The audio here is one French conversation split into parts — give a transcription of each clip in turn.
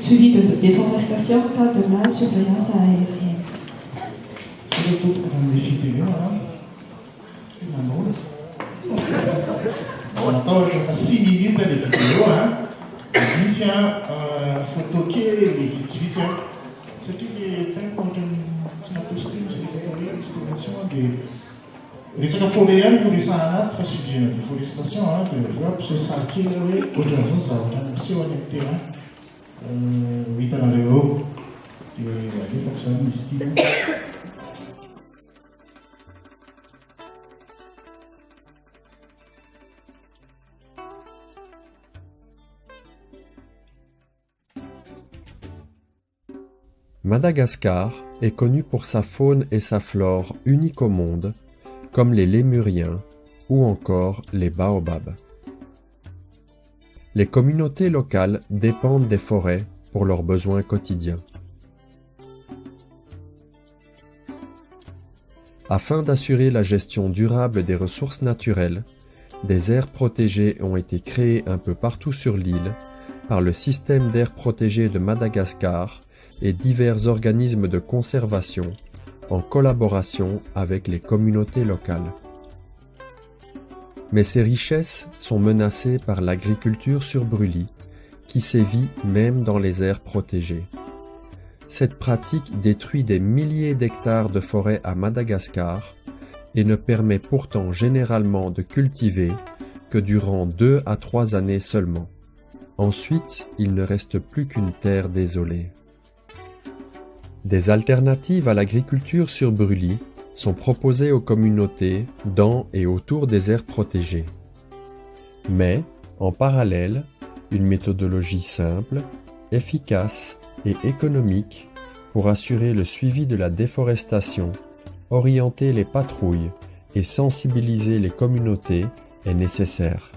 suivi de déforestation dans de la surveillance aérienne. C'est le tout grand défi télé, voilà. On attend 6 minutes de vidéo, hein. Ici, photo qui est les vidéos. Ce qui est important, c'est la l'exploration des forêts pour les années suivies de déforestation, de l'Europe, ce sarki, aujourd'hui, ça va être aussi un terrain. Vitanareo, et la personne ici. Madagascar est connu pour sa faune et sa flore uniques au monde, comme les lémuriens ou encore les baobabs. Les communautés locales dépendent des forêts pour leurs besoins quotidiens. Afin d'assurer la gestion durable des ressources naturelles, des aires protégées ont été créées un peu partout sur l'île par le système d'aires protégées de Madagascar et divers organismes de conservation en collaboration avec les communautés locales. Mais ces richesses sont menacées par l'agriculture sur brûlis, qui sévit même dans les aires protégées. Cette pratique détruit des milliers d'hectares de forêts à Madagascar et ne permet pourtant généralement de cultiver que durant 2 à 3 années seulement. Ensuite, il ne reste plus qu'une terre désolée. Des alternatives à l'agriculture sur brûlis sont proposées aux communautés dans et autour des aires protégées. Mais, en parallèle, une méthodologie simple, efficace et économique pour assurer le suivi de la déforestation, orienter les patrouilles et sensibiliser les communautés est nécessaire.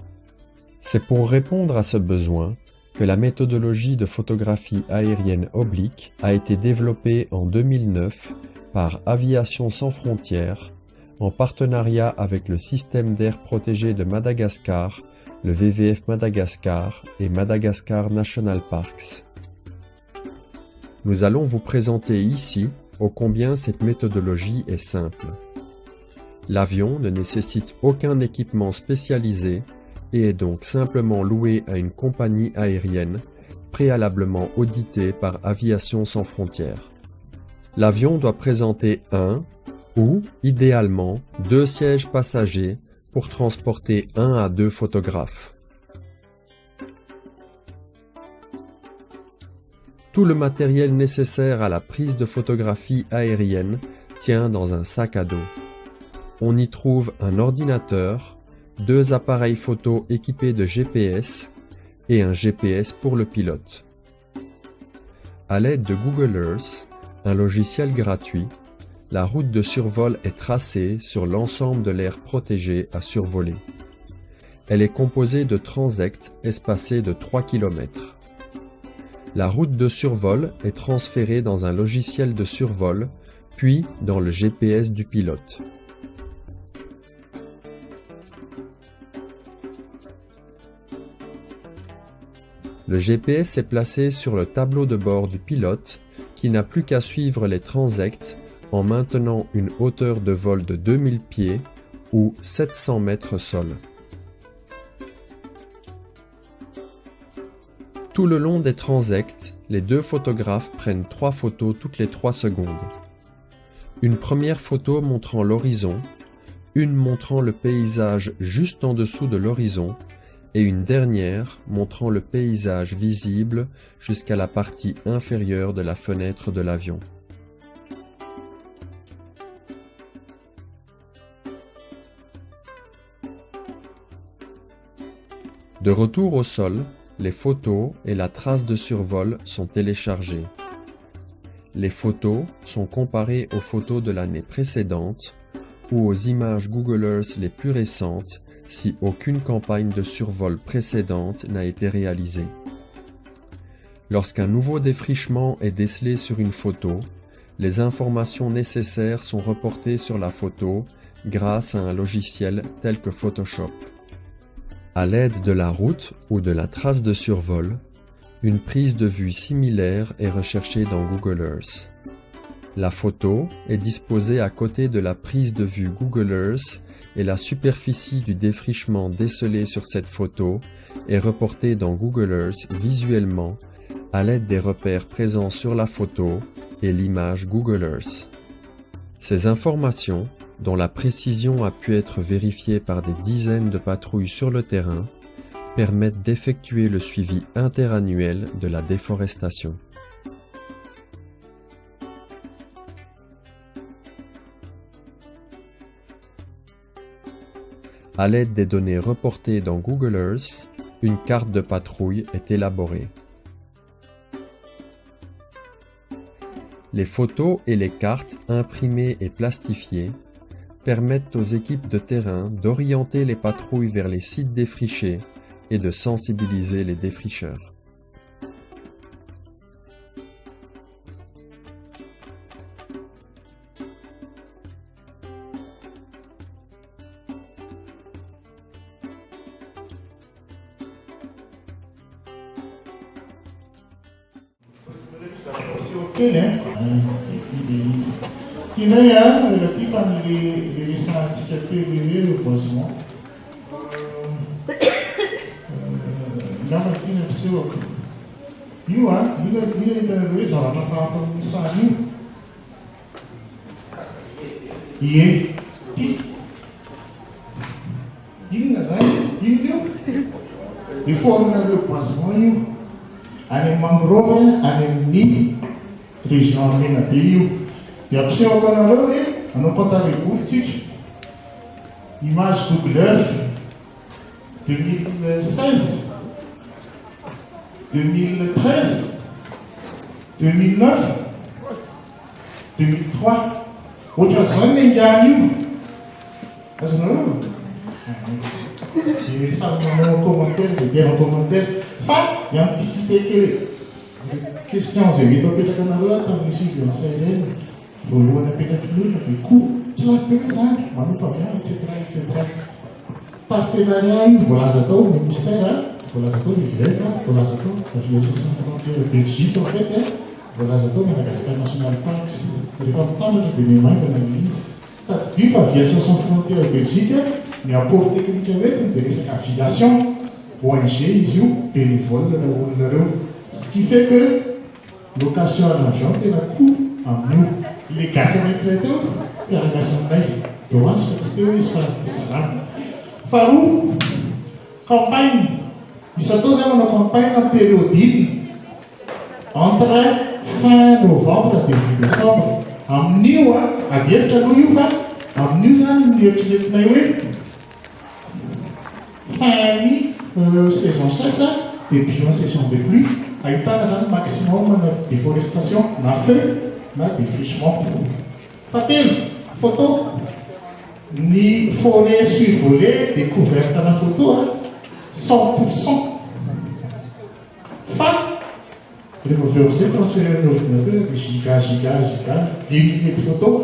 C'est pour répondre à ce besoin que la méthodologie de photographie aérienne oblique a été développée en 2009 par Aviation sans frontières en partenariat avec le système d'aires protégées de Madagascar, le WWF Madagascar et Madagascar National Parks. Nous allons vous présenter ici ô combien cette méthodologie est simple. L'avion ne nécessite aucun équipement spécialisé et est donc simplement loué à une compagnie aérienne préalablement auditée par Aviation sans frontières. L'avion doit présenter un ou, idéalement, 2 sièges passagers pour transporter 1 à 2 photographes. Tout le matériel nécessaire à la prise de photographie aérienne tient dans un sac à dos. On y trouve un ordinateur, 2 appareils photo équipés de GPS et un GPS pour le pilote. À l'aide de Google Earth, un logiciel gratuit, la route de survol est tracée sur l'ensemble de l'aire protégée à survoler. Elle est composée de transects espacés de 3 km. La route de survol est transférée dans un logiciel de survol, puis dans le GPS du pilote. Le GPS est placé sur le tableau de bord du pilote qui n'a plus qu'à suivre les transects en maintenant une hauteur de vol de 2000 pieds ou 700 mètres sol. Tout le long des transects, les 2 photographes prennent 3 photos toutes les 3 secondes. Une première photo montrant l'horizon, une montrant le paysage juste en dessous de l'horizon et une dernière montrant le paysage visible jusqu'à la partie inférieure de la fenêtre de l'avion. De retour au sol, les photos et la trace de survol sont téléchargées. Les photos sont comparées aux photos de l'année précédente ou aux images Google Earth les plus récentes si aucune campagne de survol précédente n'a été réalisée. Lorsqu'un nouveau défrichement est décelé sur une photo, les informations nécessaires sont reportées sur la photo grâce à un logiciel tel que Photoshop. À l'aide de la route ou de la trace de survol, Une prise de vue similaire est recherchée dans Google Earth. La photo est disposée à côté de la prise de vue Google Earth et la superficie du défrichement décelée sur cette photo est reportée dans Google Earth visuellement à l'aide des repères présents sur la photo et l'image Google Earth. Ces informations, dont la précision a pu être vérifiée par des dizaines de patrouilles sur le terrain, permettent d'effectuer le suivi interannuel de la déforestation. À l'aide des données reportées dans Google Earth, une carte de patrouille est élaborée. Les photos et les cartes imprimées et plastifiées permettent aux équipes de terrain d'orienter les patrouilles vers les sites défrichés et de sensibiliser les défricheurs. Tinha relativa à licença que teve o posmo. Não tinha pessoa. You are, you the reason I'm from inside you. E ti. Inga sai, inga. E forma do posmo you. Ane mangrove, ane ni. Região mina bio. E a pessoa que não conta recursos, imagem Google Earth, 2016, 2013, 2009, 2003, outra zona nem ganhou. Mas não. E sabe, no comentário, c'est bien no commentaire. Enfin, il y a anticipé que questions évitent que tu as là, tu as ici, tu as essayé. Volevo petraka lolona dia koa tsy lafibe zany manofa avy any etc. Partenariat io voalaza tao ny ministère, voalaza tao ny VF, voalaza tao aviation sans frontières Belgique en fait, voalaza tao Madagascar National Parks. Rehefa mitambatra dia mimaivana ny izy. Tadidio fa aviation sans frontières Belgique ny apport technique hoentiny dia resaka aviation ONG izy io bénévole reo olona reo. Ce qui fait que location d'avion tena koa amin'io. Les gaz retraités, et la gaz doit se faire salame. Farou, campagne, il s'attend à une campagne en période entre fin novembre et début décembre. En new, à dire que nous en new, fin saison 16, début de saison de pluie, à un maximum de déforestation, on a fait. Na défrichement. Fait-il photo ni forêt survolée découverte dans la photo 100%. Il faut faire aussi transférer l'ordinateur de giga, 10 milliers de photos.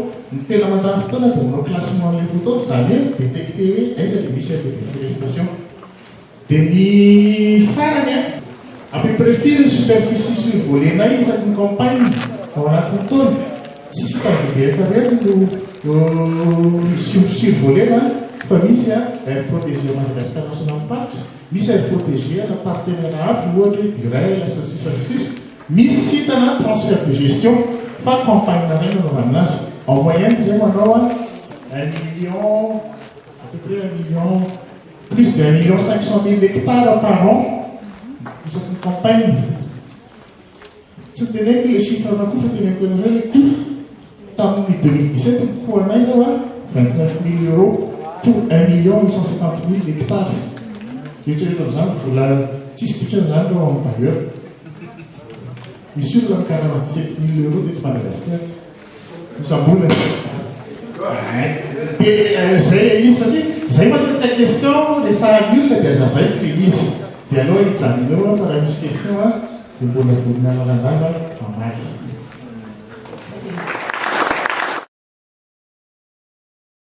Tellement de photos là, dans le classement des photos, ça vient détecter les émissions de déforestation. Denis Farania, à peu près une superficie survolée, là, il y a une campagne. On a tout le temps, si c'est pas survolé, la famille est protégée au Madagascar National Parks, mais c'est protégé à la partenariat pour du rail, la 666, mais si tu as un transfert de gestion, pas campagne en moyenne, c'est 1 million, à peu près 1 million, plus de 1,5 million hectares par an, c'est une campagne. C'est que les chiffres à coup, les coûts, en 2017, le coût en 29 000 € pour 1 850 000 hectares. Je dirais comme ça, il faut la 10 ans en bailleur. Mais sur le 47 000 € de Madagascar, ça boule. Et c'est la question de ça, nul des affaires qui disent. Et alors, il y a une question. Eu vou na fornela da nada,